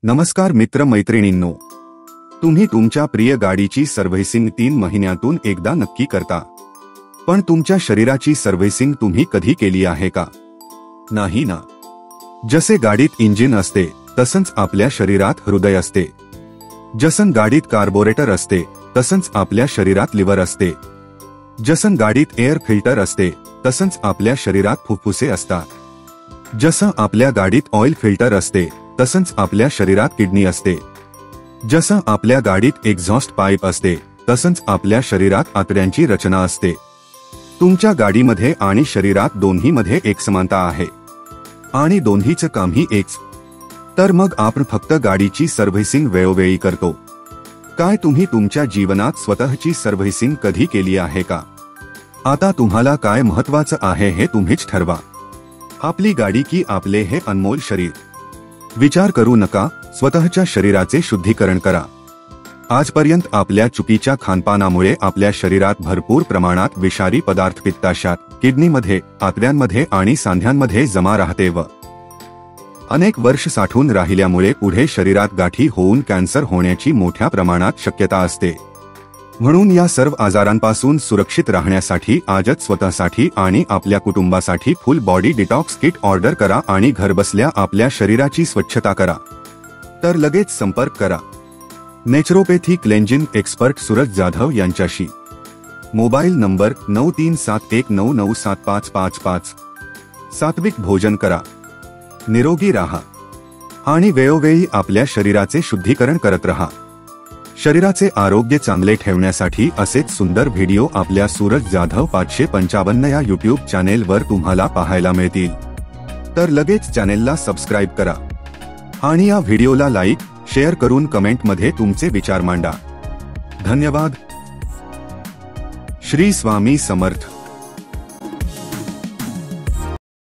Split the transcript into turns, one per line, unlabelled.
नमस्कार मित्र मैत्रिणींनो, तुम्ही तुमच्या प्रिय गाडीची सर्व्हिसिंग 3 महिन्यातून एकदा नक्की करता, पण तुमच्या शरीराची सर्व्हिसिंग तुम्ही कधी केली आहे का? नाही ना. जसे गाडीत इंजिन असते तसंच आपल्या शरीरात हृदय असते, जसं गाडीत कार्बोरेटर असते तसंच आपल्या शरीरात लिव्हर असते, जसं गाडीत एअर फिल्टर असते तसंच आपल्या शरीरात फुफ्फुसे असतात, जसं आपल्या गाडीत ऑइल फिल्टर असते तसंच आपल्या शरीरात किडनी असते, जसं आपल्या गाडीत एक्झॉस्ट पाईप असते तसंच आपल्या शरीरात आतड्यांची रचना असते. तुमच्या गाडीमध्ये आणि शरीरात दोन्हीमध्ये एकसमानता आहे आणि दोन्हीचं कामही एकच. तर मग आपण फक्त गाडीची सर्व्हिसिंग वेळोवेळी करतो काय? तुम्ही तुमच्या जीवनात स्वतःची सर्व्हिसिंग कधी केली आहे का? आता तुम्हाला काय महत्त्वाचं आहे हे तुम्हीच ठरवा, आपली गाडी की आपले हे अनमोल शरीर? विचार करू नका, स्वतःच्या शरीराचे शुद्धीकरण करा. आजपर्यंत आपल्या चुकीच्या खानपानामुळे आपल्या शरीरात भरपूर प्रमाणात विषारी पदार्थ पित्ताशयात, किडनीमध्ये, आतड्यांमध्ये आणि सांध्यांमध्ये जमा राहते व अनेक वर्ष साठून राहिल्यामुळे पुढे शरीरात गाठी होऊन कॅन्सर होण्याची मोठ्या प्रमाणात शक्यता असते. म्हणून या सर्व आजारांपासून सुरक्षित राहण्यासाठी आजच स्वतःसाठी आणि आपल्या कुटुंबासाठी फुल बॉडी डिटॉक्स किट ऑर्डर करा आणि घरबसल्या आपल्या शरीराची स्वच्छता करा. तर लगेच संपर्क करा नेचरोपॅथी क्लेंजिंग एक्सपर्ट सूरज जाधव यांच्याशी. Mobile number 9371997555. सात्विक भोजन करा, निरोगी राहा आणि वेळोवेळी आपल्या शरीराचे शुद्धीकरण करत रहा. शरीराचे आरोग्य चांगले ठेवण्यासाठी असेच सुंदर व्हिडिओ आपल्या सूरज जाधव 555 या यूट्यूब चॅनेलवर तुम्हाला पाहायला मिळतील. तर लगेच चॅनेलला सबस्क्राईब करा आणि या व्हिडिओला लाईक, शेअर करून कमेंटमध्ये तुमचे विचार मांडा. धन्यवाद. श्री स्वामी समर्थ.